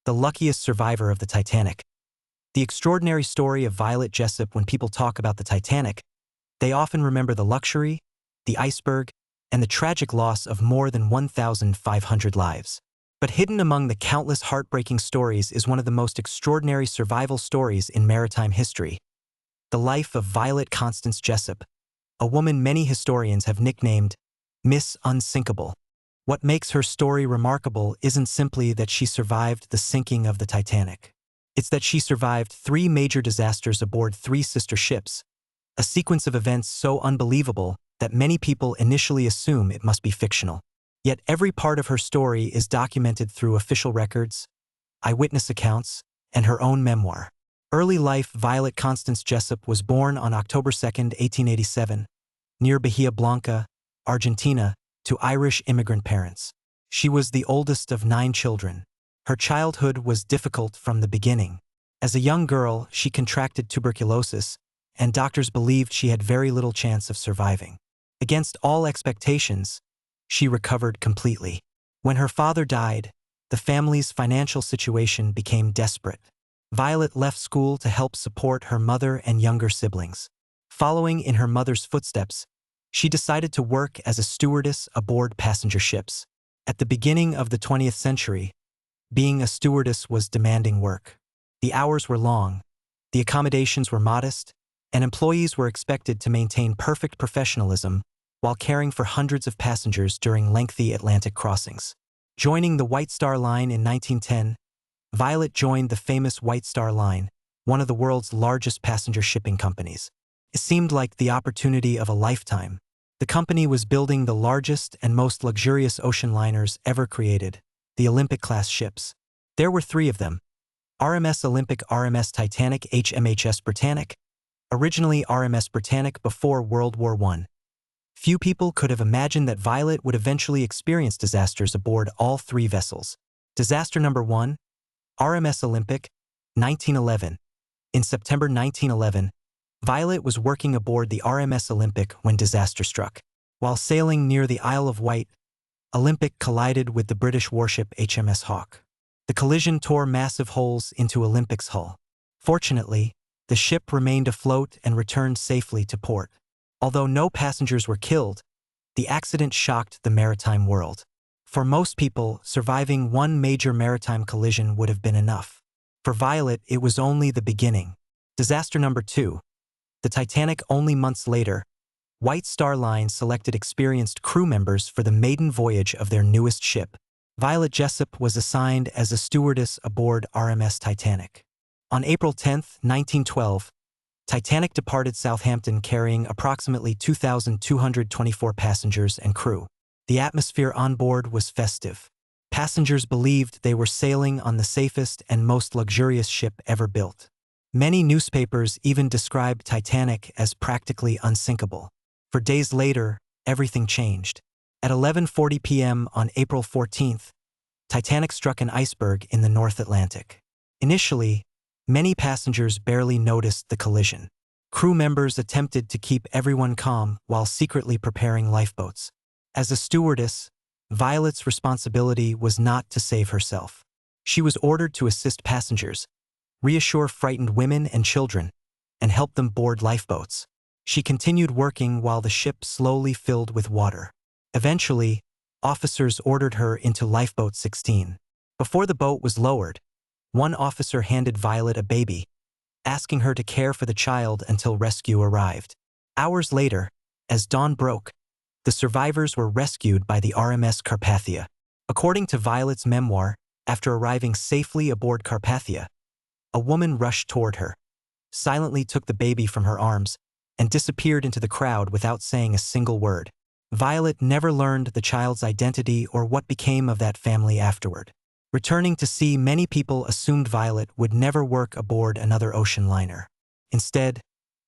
the luckiest survivor of the Titanic. The extraordinary story of Violet Jessop. When people talk about the Titanic, they often remember the luxury, the iceberg, and the tragic loss of more than 1,500 lives. But hidden among the countless heartbreaking stories is one of the most extraordinary survival stories in maritime history. The life of Violet Constance Jessop, a woman many historians have nicknamed Miss Unsinkable. What makes her story remarkable isn't simply that she survived the sinking of the Titanic. It's that she survived 3 major disasters aboard 3 sister ships, a sequence of events so unbelievable that many people initially assume it must be fictional. Yet every part of her story is documented through official records, eyewitness accounts, and her own memoir. Early life. Violet Constance Jessop was born on October 2, 1887, near Bahia Blanca, Argentina, to Irish immigrant parents. She was the oldest of 9 children. Her childhood was difficult from the beginning. As a young girl, she contracted tuberculosis, and doctors believed she had very little chance of surviving. Against all expectations, she recovered completely. When her father died, the family's financial situation became desperate. Violet left school to help support her mother and younger siblings. Following in her mother's footsteps, she decided to work as a stewardess aboard passenger ships. At the beginning of the 20th century, being a stewardess was demanding work. The hours were long, the accommodations were modest, and employees were expected to maintain perfect professionalism while caring for hundreds of passengers during lengthy Atlantic crossings. Joining the White Star Line in 1910, Violet joined the famous White Star Line, one of the world's largest passenger shipping companies. It seemed like the opportunity of a lifetime. The company was building the largest and most luxurious ocean liners ever created, the Olympic-class ships. There were 3 of them: RMS Olympic, RMS Titanic, HMHS Britannic, originally RMS Britannic before World War I. Few people could have imagined that Violet would eventually experience disasters aboard all 3 vessels. Disaster number 1, RMS Olympic, 1911. In September 1911, Violet was working aboard the RMS Olympic when disaster struck. While sailing near the Isle of Wight, Olympic collided with the British warship HMS Hawke. The collision tore massive holes into Olympic's hull. Fortunately, the ship remained afloat and returned safely to port. Although no passengers were killed, the accident shocked the maritime world. For most people, surviving one major maritime collision would have been enough. For Violet, it was only the beginning. Disaster number 2. The Titanic. Only months later, White Star Line selected experienced crew members for the maiden voyage of their newest ship. Violet Jessop was assigned as a stewardess aboard RMS Titanic. On April 10, 1912, Titanic departed Southampton carrying approximately 2,224 passengers and crew. The atmosphere on board was festive. Passengers believed they were sailing on the safest and most luxurious ship ever built. Many newspapers even described Titanic as practically unsinkable. For days later, everything changed. At 11:40 p.m. on April 14th, Titanic struck an iceberg in the North Atlantic. Initially, many passengers barely noticed the collision. Crew members attempted to keep everyone calm while secretly preparing lifeboats. As a stewardess, Violet's responsibility was not to save herself. She was ordered to assist passengers, reassure frightened women and children, and help them board lifeboats. She continued working while the ship slowly filled with water. Eventually, officers ordered her into Lifeboat 16. Before the boat was lowered, one officer handed Violet a baby, asking her to care for the child until rescue arrived. Hours later, as dawn broke, the survivors were rescued by the RMS Carpathia. According to Violet's memoir, after arriving safely aboard Carpathia, a woman rushed toward her, silently took the baby from her arms, and disappeared into the crowd without saying a single word. Violet never learned the child's identity or what became of that family afterward. Returning to sea, many people assumed Violet would never work aboard another ocean liner. Instead,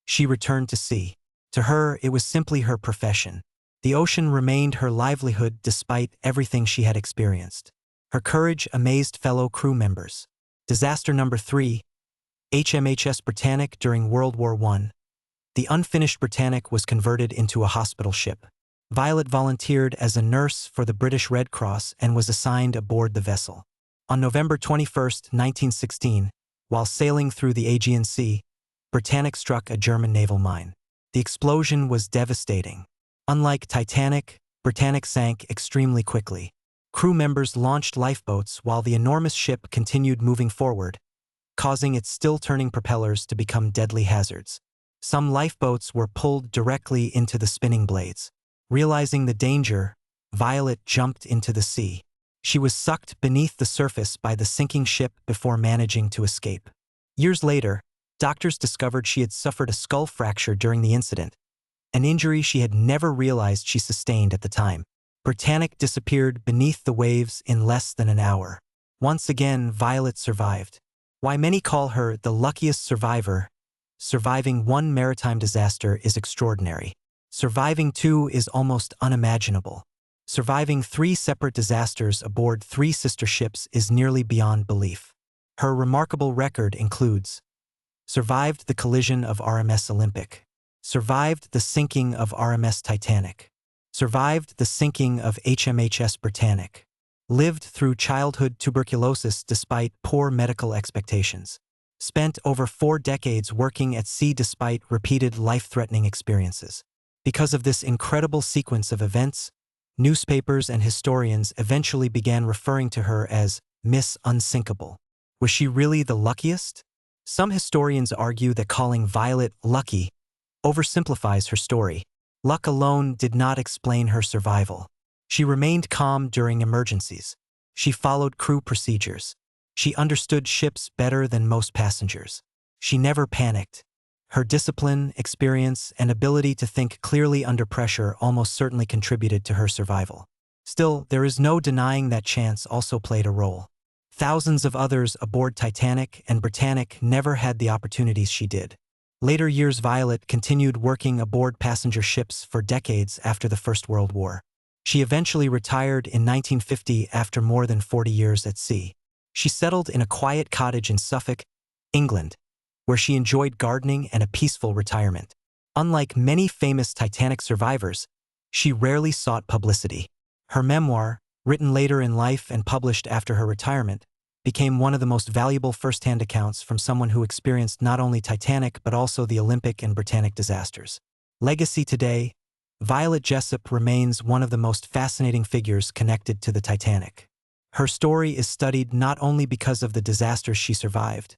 she returned to sea. To her, it was simply her profession. The ocean remained her livelihood despite everything she had experienced. Her courage amazed fellow crew members. Disaster number 3, HMHS Britannic. During World War I, the unfinished Britannic was converted into a hospital ship. Violet volunteered as a nurse for the British Red Cross and was assigned aboard the vessel. On November 21, 1916, while sailing through the Aegean Sea, Britannic struck a German naval mine. The explosion was devastating. Unlike Titanic, Britannic sank extremely quickly. Crew members launched lifeboats while the enormous ship continued moving forward, causing its still-turning propellers to become deadly hazards. Some lifeboats were pulled directly into the spinning blades. Realizing the danger, Violet jumped into the sea. She was sucked beneath the surface by the sinking ship before managing to escape. Years later, doctors discovered she had suffered a skull fracture during the incident, an injury she had never realized she sustained at the time. Britannic disappeared beneath the waves in less than an hour. Once again, Violet survived. Why many call her the luckiest survivor, surviving one maritime disaster is extraordinary. Surviving two is almost unimaginable. Surviving 3 separate disasters aboard 3 sister ships is nearly beyond belief. Her remarkable record includes: survived the collision of RMS Olympic, survived the sinking of RMS Titanic, survived the sinking of HMHS Britannic, lived through childhood tuberculosis despite poor medical expectations, spent over 4 decades working at sea despite repeated life-threatening experiences. Because of this incredible sequence of events, newspapers and historians eventually began referring to her as Miss Unsinkable. Was she really the luckiest? Some historians argue that calling Violet lucky oversimplifies her story. Luck alone did not explain her survival. She remained calm during emergencies. She followed crew procedures. She understood ships better than most passengers. She never panicked. Her discipline, experience, and ability to think clearly under pressure almost certainly contributed to her survival. Still, there is no denying that chance also played a role. Thousands of others aboard Titanic and Britannic never had the opportunities she did. Later years, Violet continued working aboard passenger ships for decades after the First World War. She eventually retired in 1950 after more than 40 years at sea. She settled in a quiet cottage in Suffolk, England, where she enjoyed gardening and a peaceful retirement. Unlike many famous Titanic survivors, she rarely sought publicity. Her memoir, written later in life and published after her retirement, became one of the most valuable first-hand accounts from someone who experienced not only Titanic but also the Olympic and Britannic disasters. Legacy today, Violet Jessop remains one of the most fascinating figures connected to the Titanic. Her story is studied not only because of the disasters she survived,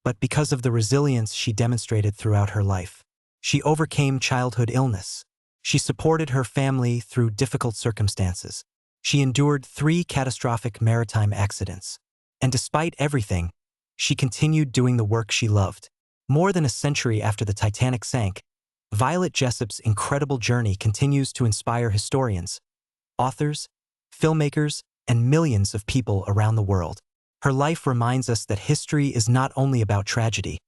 but because of the resilience she demonstrated throughout her life. She overcame childhood illness. She supported her family through difficult circumstances. She endured 3 catastrophic maritime accidents. And despite everything, she continued doing the work she loved. More than a century after the Titanic sank, Violet Jessop's incredible journey continues to inspire historians, authors, filmmakers, and millions of people around the world. Her life reminds us that history is not only about tragedy.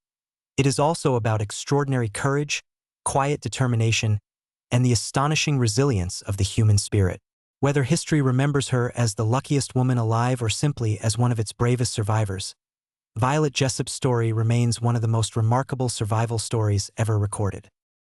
It is also about extraordinary courage, quiet determination, and the astonishing resilience of the human spirit. Whether history remembers her as the luckiest woman alive or simply as one of its bravest survivors, Violet Jessop's story remains one of the most remarkable survival stories ever recorded.